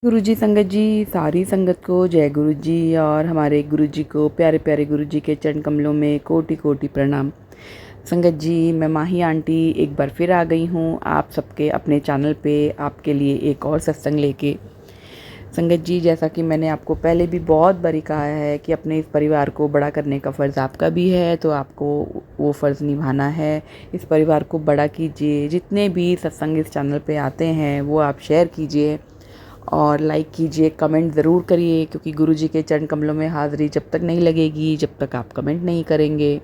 गुरुजी संगत जी, सारी संगत को जय गुरु जी और हमारे गुरु जी को प्यारे प्यारे गुरु जी के चरण कमलों में कोटि कोटि प्रणाम। संगत जी, मैं माही आंटी एक बार फिर आ गई हूँ आप सबके अपने चैनल पे आपके लिए एक और सत्संग लेके। संगत जी, जैसा कि मैंने आपको पहले भी बहुत बारी कहा है कि अपने इस परिवार को बड़ा करने का फ़र्ज़ आपका भी है, तो आपको वो फ़र्ज़ निभाना है। इस परिवार को बड़ा कीजिए, जितने भी सत्संग इस चैनल पे आते हैं वो आप शेयर कीजिए और लाइक कीजिए, कमेंट ज़रूर करिए, क्योंकि गुरुजी के चरण कमलों में हाज़िरी जब तक नहीं लगेगी, जब तक आप कमेंट नहीं करेंगे।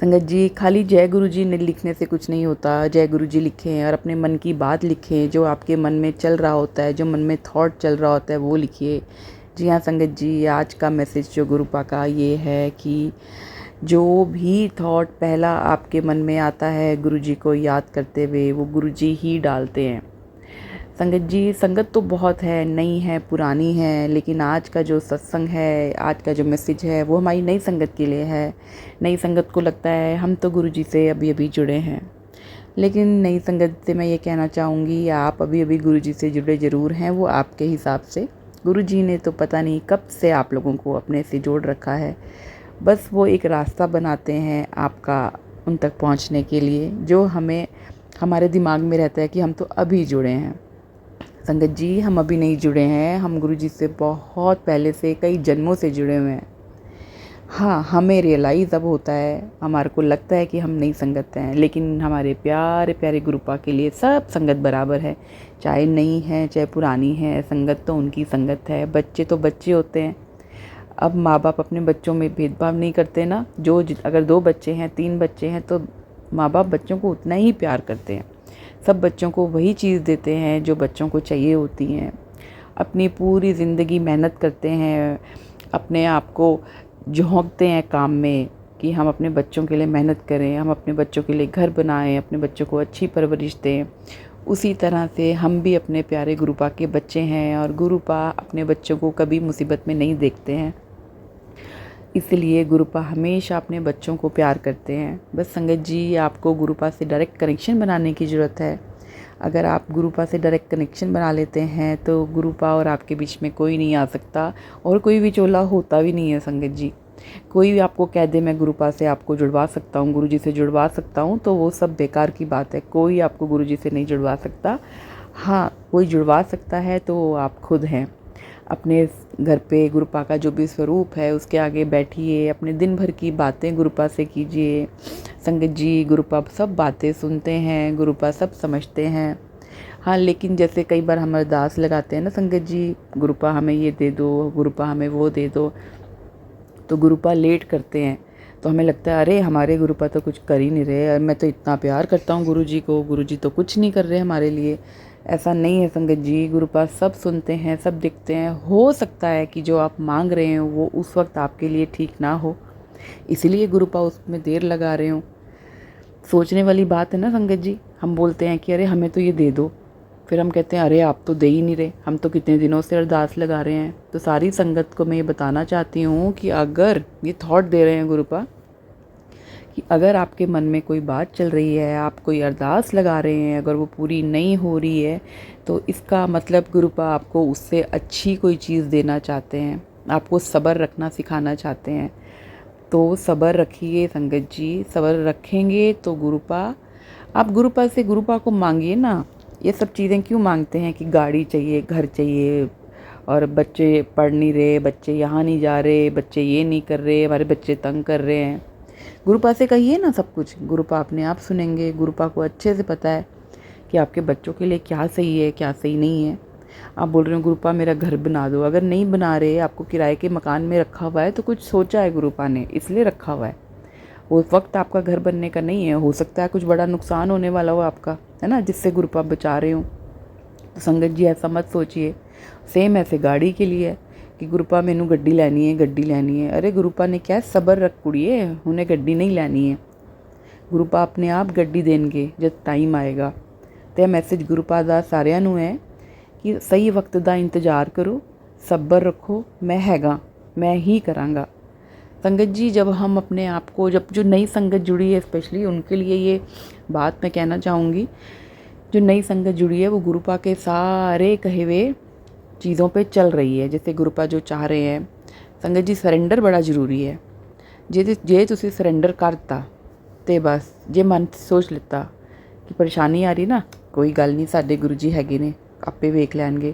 संगत जी, खाली जय गुरुजी लिखने से कुछ नहीं होता। जय गुरुजी लिखें और अपने मन की बात लिखें, जो आपके मन में चल रहा होता है, जो मन में थॉट चल रहा होता है वो लिखिए। जी हाँ संगत जी, आज का मैसेज जो गुरुपा का ये है कि जो भी थॉट पहला आपके मन में आता है गुरुजी को याद करते हुए, वो गुरुजी ही डालते हैं। संगत जी, संगत तो बहुत है, नई है, पुरानी है, लेकिन आज का जो सत्संग है, आज का जो मैसेज है वो हमारी नई संगत के लिए है। नई संगत को लगता है हम तो गुरुजी से अभी अभी जुड़े हैं, लेकिन नई संगत से मैं ये कहना चाहूँगी आप अभी अभी गुरुजी से जुड़े ज़रूर हैं, वो आपके हिसाब से। गुरुजी ने तो पता नहीं कब से आप लोगों को अपने से जोड़ रखा है, बस वो एक रास्ता बनाते हैं आपका उन तक पहुँचने के लिए, जो हमें हमारे दिमाग में रहता है कि हम तो अभी जुड़े हैं। संगत जी, हम अभी नहीं जुड़े हैं, हम गुरुजी से बहुत पहले से कई जन्मों से जुड़े हुए हैं। हाँ, हमें रियलाइज़ अब होता है, हमारे को लगता है कि हम नई संगत हैं, लेकिन हमारे प्यारे प्यारे गुरुपा के लिए सब संगत बराबर है। चाहे नई है, चाहे पुरानी है, संगत तो उनकी संगत है। बच्चे तो बच्चे होते हैं। अब माँ बाप अपने बच्चों में भेदभाव नहीं करते ना। अगर 2 बच्चे हैं, 3 बच्चे हैं, तो माँ बाप बच्चों को उतना ही प्यार करते हैं। सब बच्चों को वही चीज़ देते हैं जो बच्चों को चाहिए होती हैं। अपनी पूरी ज़िंदगी मेहनत करते हैं, अपने आप को झोंकते हैं काम में कि हम अपने बच्चों के लिए मेहनत करें, हम अपने बच्चों के लिए घर बनाएं, अपने बच्चों को अच्छी परवरिश दें। उसी तरह से हम भी अपने प्यारे गुरुपा के बच्चे हैं और गुरुपा अपने बच्चों को कभी मुसीबत में नहीं देखते हैं। इसलिए गुरुपा हमेशा अपने बच्चों को प्यार करते हैं। बस संगत जी, आपको गुरुपा से डायरेक्ट कनेक्शन बनाने की ज़रूरत है। अगर आप गुरुपा से डायरेक्ट कनेक्शन बना लेते हैं तो गुरुपा और आपके बीच में कोई नहीं आ सकता और कोई विचोला होता भी नहीं है। संगत जी, कोई भी आपको कह दे मैं गुरुपा से आपको जुड़वा सकता हूँ, गुरुजी से जुड़वा सकता हूँ, तो वो सब बेकार की बात है। कोई आपको गुरुजी से नहीं जुड़वा सकता। हाँ, कोई जुड़वा सकता है तो आप खुद हैं। अपने घर पे गुरुपा का जो भी स्वरूप है उसके आगे बैठिए, अपने दिन भर की बातें गुरुपा से कीजिए। संगत जी, गुरुपा सब बातें सुनते हैं, गुरुपा सब समझते हैं। हाँ, लेकिन जैसे कई बार हम अरदास लगाते हैं ना संगत जी, गुरुपा हमें ये दे दो, गुरुपा हमें वो दे दो, तो गुरुपा लेट करते हैं। तो हमें लगता है अरे हमारे गुरुपा तो कुछ कर ही नहीं रहे और मैं तो इतना प्यार करता हूँ गुरुजी को, गुरुजी तो कुछ नहीं कर रहे हमारे लिए। ऐसा नहीं है संगत जी, गुरुपा सब सुनते हैं, सब दिखते हैं। हो सकता है कि जो आप मांग रहे हो वो उस वक्त आपके लिए ठीक ना हो, इसीलिए गुरुपा उसमें देर लगा रहे हो। सोचने वाली बात है ना संगत जी। हम बोलते हैं कि अरे हमें तो ये दे दो, फिर हम कहते हैं अरे आप तो दे ही नहीं रहे, हम तो कितने दिनों से अरदास लगा रहे हैं। तो सारी संगत को मैं ये बताना चाहती हूँ कि अगर ये थॉट दे रहे हैं गुरुपा कि अगर आपके मन में कोई बात चल रही है, आप कोई अरदास लगा रहे हैं, अगर वो पूरी नहीं हो रही है, तो इसका मतलब गुरुपा आपको उससे अच्छी कोई चीज़ देना चाहते हैं, आपको सब्र रखना सिखाना चाहते हैं। तो सब्र रखिए संगत जी, सब्र रखेंगे तो गुरुपा, आप गुरुपा से गुरुपा को मांगिए ना। ये सब चीज़ें क्यों मांगते हैं कि गाड़ी चाहिए, घर चाहिए, और बच्चे पढ़ नहीं रहे, बच्चे यहाँ नहीं जा रहे, बच्चे ये नहीं कर रहे, हमारे बच्चे तंग कर रहे हैं। गुरुपा से कहिए ना सब कुछ, गुरुपा अपने आप सुनेंगे। गुरुपा को अच्छे से पता है कि आपके बच्चों के लिए क्या सही है, क्या सही नहीं है। आप बोल रहे हो गुरुपा मेरा घर बना दो, अगर नहीं बना रहे, आपको किराए के मकान में रखा हुआ है, तो कुछ सोचा है गुरुपा ने, इसलिए रखा हुआ है। वो वक्त आपका घर बनने का नहीं है, हो सकता है कुछ बड़ा नुकसान होने वाला हो आपका, है ना, जिससे गुरुपा बचा रहे हो। तो संगत जी ऐसा मत सोचिए। सेम ऐसे गाड़ी के लिए है कि गुरुपा मैनू गड्डी लैनी है, गड्डी लैनी है। अरे गुरुपा ने क्या सबर रख कुड़िए, उन्हें गड्डी नहीं लैनी है। गुरुपा अपने आप गड्डी देंगे जब टाइम आएगा। तो मैसेज गुरुपा दा सारिਆਂ ਨੂੰ है कि सही वक्त का इंतज़ार करो, सब्र रखो, मैं हैगा, मैं ही करांगा। संगत जी, जब हम अपने आप को, जब जो नई संगत जुड़ी है स्पेशली उनके लिए ये बात मैं कहना चाहूँगी, जो नई संगत जुड़ी है वो गुरुपा के सारे कहे हुए चीज़ों पे चल रही है, जैसे गुरुपा जो चाह रहे हैं। संगत जी सरेंडर बड़ा ਜ਼ਰੂਰੀ ਹੈ। ਜੇ ਤੁਸੀਂ ਸਰੈਂਡਰ ਕਰਤਾ ਤੇ ਬਸ ਜੇ ਮਨ 'ਚ ਸੋਚ ਲਿੱਤਾ ਕਿ ਪਰੇਸ਼ਾਨੀ ਆ ਰਹੀ ਨਾ, कोई गल नहीं, साडे गुरु जी हैगे ने, आपे वेख लैणगे।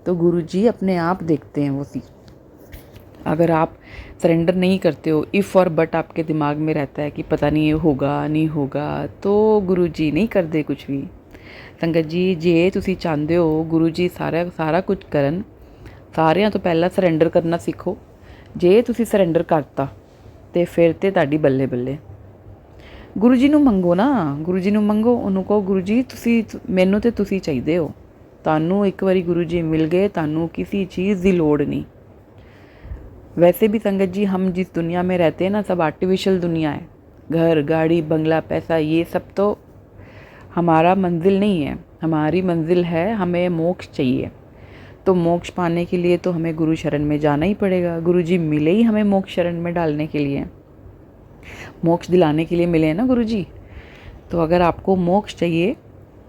तो गुरु जी अपने आप देखते हैं वो सी। अगर आप सरेंडर नहीं करते हो, इफ़ और बट आपके दिमाग में रहता है कि पता नहीं ये होगा नहीं होगा, तो गुरु जी नहीं करते कुछ भी। संगत जी जे तुसी चाहते हो गुरु जी सारा कुछ करन, सारिਆਂ ਤੋਂ ਪਹਿਲਾਂ ਸਰੈਂਡਰ करना सीखो। जे तुसी ਸਰੈਂਡਰ करता तो फिर तो ਤੁਹਾਡੀ ਬੱਲੇ ਬੱਲੇ। गुरु जी नूं मंगो ना, गुरु जी नूं मंगो, उन्होंने कहो गुरु जी तुसी मैनू तो तुसी चाहिए हो, तुहानूं एक बारी गुरु जी मिल गए, तुहानूं किसी चीज़ की लोड़ नहीं। वैसे भी संगत जी हम जिस दुनिया में रहते हैं ना, सब आर्टिफिशियल दुनिया है। घर गाड़ी बंगला पैसा ये सब तो हमारा मंजिल नहीं है। हमारी मंजिल है, हमें मोक्ष चाहिए। तो मोक्ष पाने के लिए तो हमें गुरु शरण में जाना ही पड़ेगा। गुरु जी मिले ही हमें मोक्ष शरण में डालने के लिए, मोक्ष दिलाने के लिए मिले हैं ना गुरु जी। तो अगर आपको मोक्ष चाहिए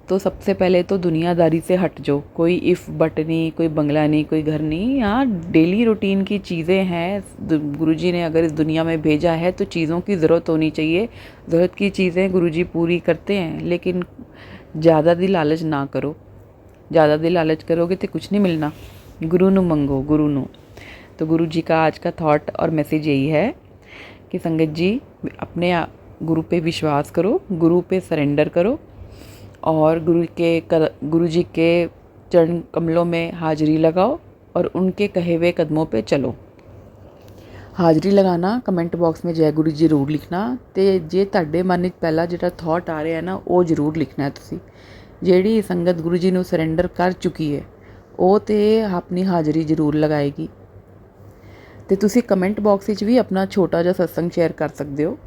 तो सबसे पहले तो दुनियादारी से हट जाओ। कोई इफ़ बट नहीं, कोई बंगला नहीं, कोई घर नहीं। यहाँ डेली रूटीन की चीज़ें हैं। गुरु जी ने अगर इस दुनिया में भेजा है तो चीज़ों की ज़रूरत होनी चाहिए। ज़रूरत की चीज़ें गुरु जी पूरी करते हैं, लेकिन ज़्यादा दी लालच ना करो। ज़्यादा दी लालच करोगे तो कुछ नहीं मिलना। गुरु नू मंगो, गुरु नू। तो गुरु जी का आज का थॉट और मैसेज यही है कि संगत जी अपने गुरु पे विश्वास करो, गुरु पे सरेंडर करो और गुरु जी के चरण कमलों में हाज़री लगाओ और उनके कहे हुए कदमों पे चलो। हाज़री लगाना, कमेंट बॉक्स में जय गुरु जी जरूर लिखना। तो जे तुहाडे मन में पहला जो थॉट आ रहा है ना, वो जरूर लिखना है तुसी। जिहड़ी संगत गुरु जी नूं सरेंडर कर चुकी है वो तो अपनी हाज़री जरूर लगाएगी। तो तुसी कमेंट बॉक्स विच भी अपना छोटा जिहा सत्संग शेयर कर सकते हो।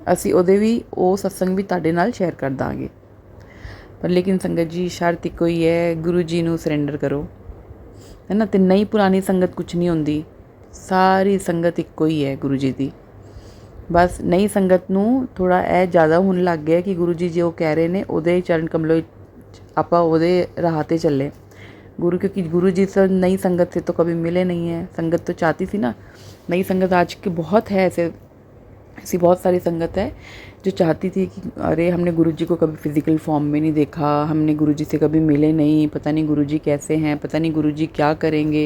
असी उहदे भी वो सत्संग भी तुहाडे नाल शेयर कर दांगे। पर लेकिन संगत जी शर्त इक्को ही है, गुरु जी नूं सरेंडर करो, है ना। तो नई पुरानी संगत कुछ नहीं होंदी, सारी संगत इक्को ही है गुरु जी दी। बस नई संगत नूं थोड़ा ए ज़्यादा होने लग गया कि गुरु जी जो कह रहे हैं उहदे चरण कमलों आपां उहदे राह ते चले क्योंकि गुरु जी से नई संगत से तो कभी मिले नहीं है। संगत तो चाहती थी ना, नई संगत आज की बहुत है, ऐसी बहुत सारी संगत है जो चाहती थी कि अरे हमने गुरु जी को कभी फिज़िकल फॉर्म में नहीं देखा, हमने गुरु जी से कभी मिले नहीं, पता नहीं गुरु जी कैसे हैं, पता नहीं गुरु जी क्या करेंगे।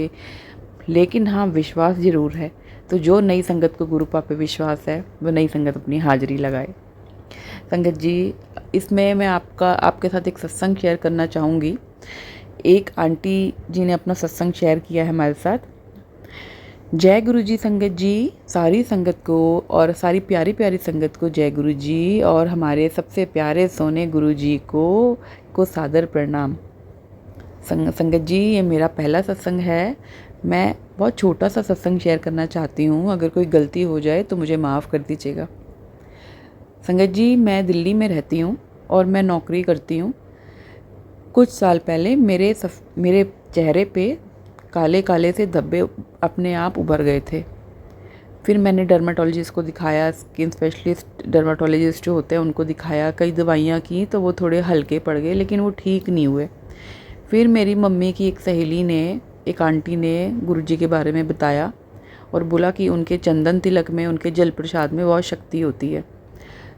लेकिन हाँ, विश्वास ज़रूर है। तो जो नई संगत को गुरु पे विश्वास है वो नई संगत अपनी हाज़री लगाए। संगत जी इसमें मैं आपके साथ एक सत्संग शेयर करना चाहूँगी। एक आंटी जी ने अपना सत्संग शेयर किया है हमारे साथ। जय गुरु जी संगत जी, सारी संगत को और सारी प्यारी प्यारी संगत को जय गुरु जी और हमारे सबसे प्यारे सोने गुरु जी को सादर प्रणाम। संगत जी ये मेरा पहला सत्संग है। मैं बहुत छोटा सा सत्संग शेयर करना चाहती हूँ। अगर कोई गलती हो जाए तो मुझे माफ़ कर दीजिएगा। संगत जी मैं दिल्ली में रहती हूँ और मैं नौकरी करती हूँ। कुछ साल पहले मेरे चेहरे पे काले काले से धब्बे अपने आप उभर गए थे। फिर मैंने डर्माटोलॉजिस्ट को दिखाया, स्किन स्पेशलिस्ट डर्माटोलॉजिस्ट जो होते हैं उनको दिखाया, कई दवाइयाँ की तो वो थोड़े हल्के पड़ गए, लेकिन वो ठीक नहीं हुए। फिर मेरी मम्मी की एक सहेली ने, एक आंटी ने गुरुजी के बारे में बताया और बोला कि उनके चंदन तिलक में, उनके जल प्रसाद में बहुत शक्ति होती है।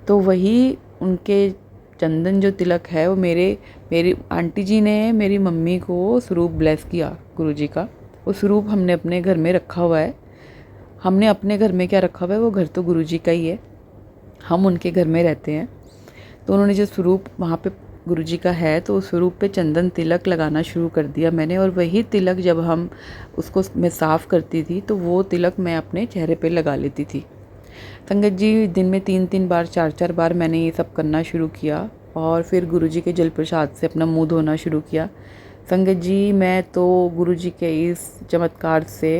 तो वही उनके चंदन जो तिलक है वो मेरी आंटी जी ने मेरी मम्मी को स्वरूप ब्लेस किया गुरुजी का। वो स्वरूप हमने अपने घर में रखा हुआ है। हमने अपने घर में क्या रखा हुआ है, वो घर तो गुरुजी का ही है, हम उनके घर में रहते हैं। तो उन्होंने जो स्वरूप वहाँ पे गुरुजी का है तो उस स्वरूप पे चंदन तिलक लगाना शुरू कर दिया मैंने। और वही तिलक जब हम उसको मैं साफ़ करती थी तो वो तिलक मैं अपने चेहरे पे लगा लेती थी। संगत जी दिन में 3-3 बार 4-4 बार मैंने ये सब करना शुरू किया और फिर गुरुजी के जल प्रसाद से अपना मुंह धोना शुरू किया। संगत जी मैं तो गुरुजी के इस चमत्कार से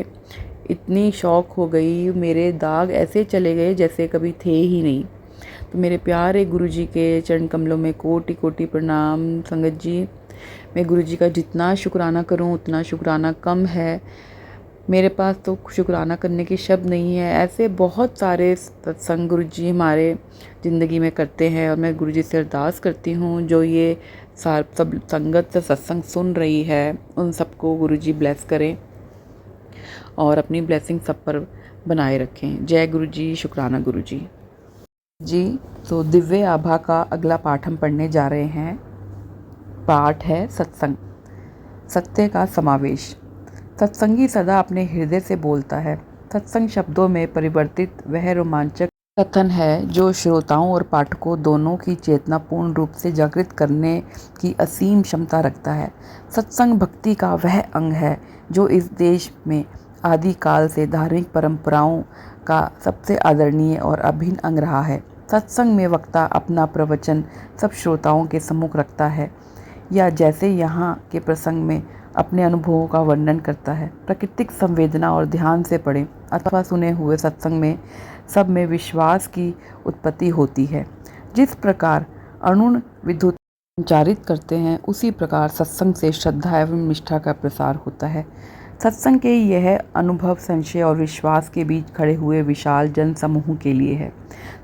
इतनी शौक हो गई, मेरे दाग ऐसे चले गए जैसे कभी थे ही नहीं। तो मेरे प्यारे गुरुजी के चरण कमलों में कोटि कोटि प्रणाम। संगत जी मैं गुरुजी का जितना शुक्राना करूं उतना शुक्राना कम है। मेरे पास तो शुक्राना करने के शब्द नहीं है। ऐसे बहुत सारे सत्संग गुरुजी हमारे ज़िंदगी में करते हैं और मैं गुरुजी से अरदास करती हूँ जो ये सब संगत से सत्संग सुन रही है, उन सबको गुरुजी ब्लेस करें और अपनी ब्लेसिंग सब पर बनाए रखें। जय गुरु जी, शुक्राना गुरु जी। तो दिव्य आभा का अगला पाठ हम पढ़ने जा रहे हैं। पाठ है सत्संग, सत्य का समावेश। सत्संगी सदा अपने हृदय से बोलता है। सत्संग शब्दों में परिवर्तित वह रोमांचक कथन है जो श्रोताओं और पाठकों दोनों की चेतना पूर्ण रूप से जागृत करने की असीम क्षमता रखता है। सत्संग भक्ति का वह अंग है जो इस देश में आदिकाल से धार्मिक परंपराओं का सबसे आदरणीय और अभिन्न अंग रहा है। सत्संग में वक्ता अपना प्रवचन सब श्रोताओं के सम्मुख रखता है, या जैसे यहाँ के प्रसंग में अपने अनुभवों का वर्णन करता है। प्राकृतिक संवेदना और ध्यान से पढ़े अथवा सुने हुए सत्संग में सब में विश्वास की उत्पत्ति होती है। जिस प्रकार अणु विद्युत संचारित करते हैं, उसी प्रकार सत्संग से श्रद्धा एवं निष्ठा का प्रसार होता है। सत्संग के यह अनुभव संशय और विश्वास के बीच खड़े हुए विशाल जन समूह के लिए है।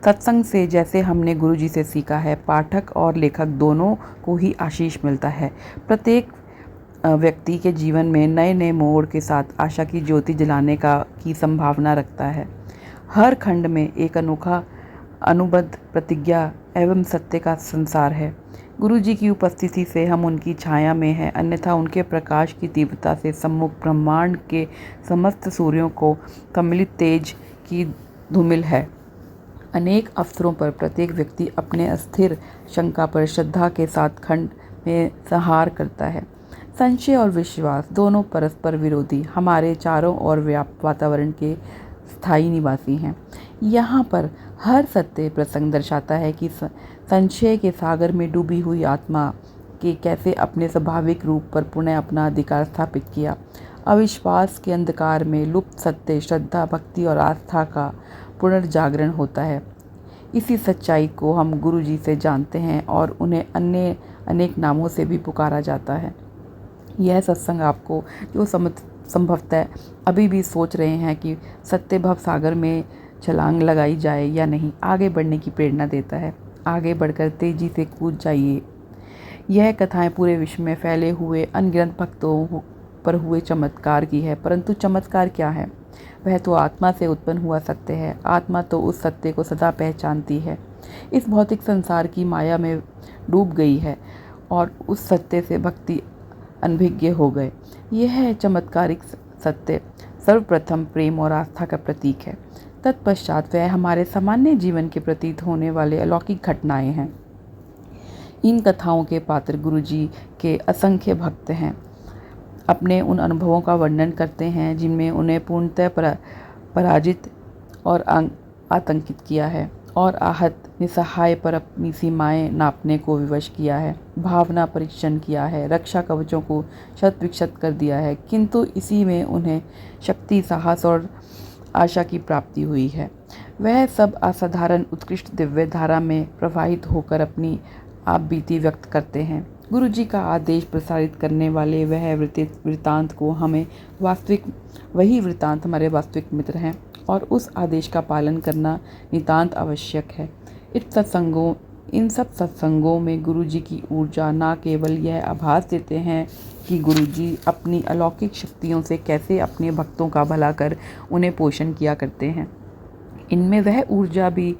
सत्संग से, जैसे हमने गुरु जी से सीखा है, पाठक और लेखक दोनों को ही आशीष मिलता है। प्रत्येक व्यक्ति के जीवन में नए नए मोड़ के साथ आशा की ज्योति जलाने की संभावना रखता है। हर खंड में एक अनोखा अनुबद्ध प्रतिज्ञा एवं सत्य का संसार है। गुरु जी की उपस्थिति से हम उनकी छाया में हैं, अन्यथा उनके प्रकाश की तीव्रता से सम्मुख ब्रह्मांड के समस्त सूर्यों को सम्मिलित तेज की धूमिल है। अनेक अवसरों पर प्रत्येक व्यक्ति अपने अस्थिर शंका पर श्रद्धा के साथ खंड में संहार करता है। संशय और विश्वास दोनों परस्पर विरोधी हमारे चारों ओर व्याप्त वातावरण के स्थायी निवासी हैं। यहाँ पर हर सत्य प्रसंग दर्शाता है कि संशय के सागर में डूबी हुई आत्मा के कैसे अपने स्वाभाविक रूप पर पुनः अपना अधिकार स्थापित किया। अविश्वास के अंधकार में लुप्त सत्य, श्रद्धा, भक्ति और आस्था का पुनर्जागरण होता है। इसी सच्चाई को हम गुरु जी से जानते हैं और उन्हें अन्य अनेक नामों से भी पुकारा जाता है। यह सत्संग आपको जो संभवतः अभी भी सोच रहे हैं कि सत्य भव सागर में छलांग लगाई जाए या नहीं, आगे बढ़ने की प्रेरणा देता है। आगे बढ़कर तेजी से कूद जाइए। यह कथाएं पूरे विश्व में फैले हुए अनगिनत भक्तों पर हुए चमत्कार की है। परंतु चमत्कार क्या है? वह तो आत्मा से उत्पन्न हुआ सत्य है। आत्मा तो उस सत्य को सदा पहचानती है। इस भौतिक संसार की माया में डूब गई है और उस सत्य से भक्ति अनभिज्ञ हो गए। यह चमत्कारिक सत्य सर्वप्रथम प्रेम और आस्था का प्रतीक है। तत्पश्चात वह हमारे सामान्य जीवन के प्रतीत होने वाले अलौकिक घटनाएं हैं। इन कथाओं के पात्र गुरु जी के असंख्य भक्त हैं। अपने उन अनुभवों का वर्णन करते हैं जिनमें उन्हें पूर्णतः पराजित और आतंकित किया है और आहत निसहाय पर अपनी सीमाएं नापने को विवश किया है, भावना परीक्षण किया है, रक्षा कवचों को शत विक्षत कर दिया है, किंतु इसी में उन्हें शक्ति, साहस और आशा की प्राप्ति हुई है। वह सब असाधारण उत्कृष्ट दिव्य धारा में प्रवाहित होकर अपनी आप बीती व्यक्त करते हैं। गुरु जी का आदेश प्रसारित करने वाले वह वृतांत को हमें वही वृतांत हमारे वास्तविक मित्र हैं और उस आदेश का पालन करना नितांत आवश्यक है। इन सब सत्संगों में गुरु जी की ऊर्जा न केवल यह आभास देते हैं कि गुरु जी अपनी अलौकिक शक्तियों से कैसे अपने भक्तों का भला कर उन्हें पोषण किया करते हैं, इनमें वह ऊर्जा भी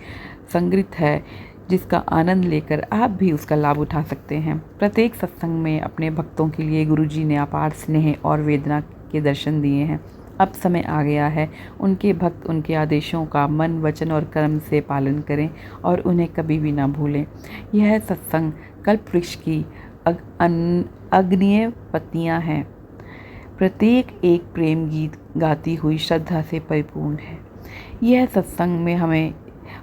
संग्रहित है जिसका आनंद लेकर आप भी उसका लाभ उठा सकते हैं। प्रत्येक सत्संग में अपने भक्तों के लिए गुरु जी ने अपार स्नेह और वेदना के दर्शन दिए हैं। अब समय आ गया है उनके भक्त उनके आदेशों का मन, वचन और कर्म से पालन करें और उन्हें कभी भी ना भूलें। यह सत्संग कल्प वृक्ष की अग्निय पत्तियां हैं। प्रत्येक एक प्रेम गीत गाती हुई श्रद्धा से परिपूर्ण है। यह सत्संग में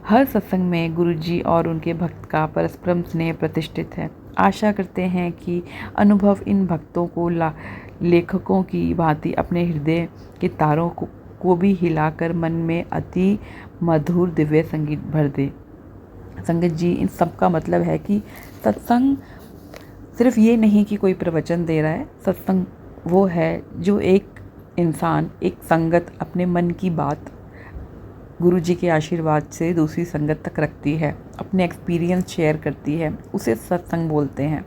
हर सत्संग में गुरु जी और उनके भक्त का परस्पर स्नेह प्रतिष्ठित है। आशा करते हैं कि अनुभव इन भक्तों को लेखकों की भांति अपने हृदय के तारों को भी हिलाकर मन में अति मधुर दिव्य संगीत भर दे। संगत जी, इन सब का मतलब है कि सत्संग सिर्फ ये नहीं कि कोई प्रवचन दे रहा है। सत्संग वो है जो एक इंसान, एक संगत अपने मन की बात गुरु जी के आशीर्वाद से दूसरी संगत तक रखती है, अपने एक्सपीरियंस शेयर करती है, उसे सत्संग बोलते हैं।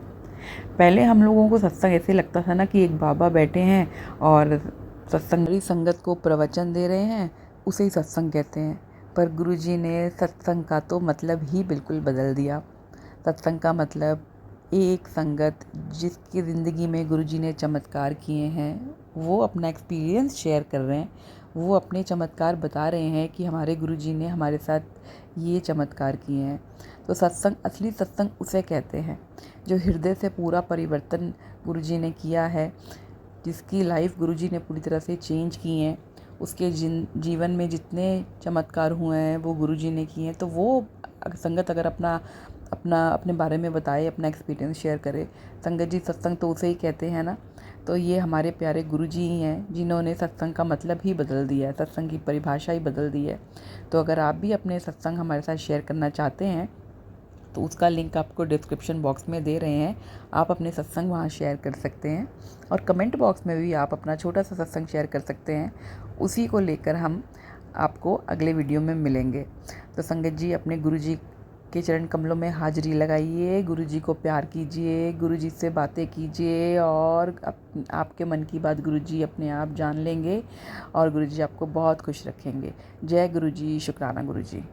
पहले हम लोगों को सत्संग ऐसे लगता था ना कि एक बाबा बैठे हैं और सत्संग संगत को प्रवचन दे रहे हैं, उसे ही सत्संग कहते हैं। पर गुरुजी ने सत्संग का तो मतलब ही बिल्कुल बदल दिया। सत्संग का मतलब एक संगत जिसकी ज़िंदगी में गुरुजी ने चमत्कार किए हैं, वो अपना एक्सपीरियंस शेयर कर रहे हैं, वो अपने चमत्कार बता रहे हैं कि हमारे गुरुजी ने हमारे साथ ये चमत्कार किए हैं। तो सत्संग, असली सत्संग उसे कहते हैं जो हृदय से पूरा परिवर्तन गुरुजी ने किया है, जिसकी लाइफ गुरुजी ने पूरी तरह से चेंज की है, उसके जीवन में जितने चमत्कार हुए हैं वो गुरुजी ने किए हैं। तो वो संगत अगर अपने बारे में बताए, अपना एक्सपीरियंस शेयर करे, संगत जी सत्संग तो उसे ही कहते हैं ना। तो ये हमारे प्यारे गुरुजी ही हैं जिन्होंने सत्संग का मतलब ही बदल दिया है, सत्संग की परिभाषा ही बदल दी है। तो अगर आप भी अपने सत्संग हमारे साथ शेयर करना चाहते हैं तो उसका लिंक आपको डिस्क्रिप्शन बॉक्स में दे रहे हैं, आप अपने सत्संग वहाँ शेयर कर सकते हैं। और कमेंट बॉक्स में भी आप अपना छोटा सा सत्संग शेयर कर सकते हैं, उसी को लेकर हम आपको अगले वीडियो में मिलेंगे। तो संगत जी अपने गुरुजी के चरण कमलों में हाजिरी लगाइए, गुरुजी को प्यार कीजिए, गुरुजी से बातें कीजिए और आपके मन की बात गुरुजी अपने आप जान लेंगे और गुरुजी आपको बहुत खुश रखेंगे। जय गुरुजी, शुक्राना गुरुजी।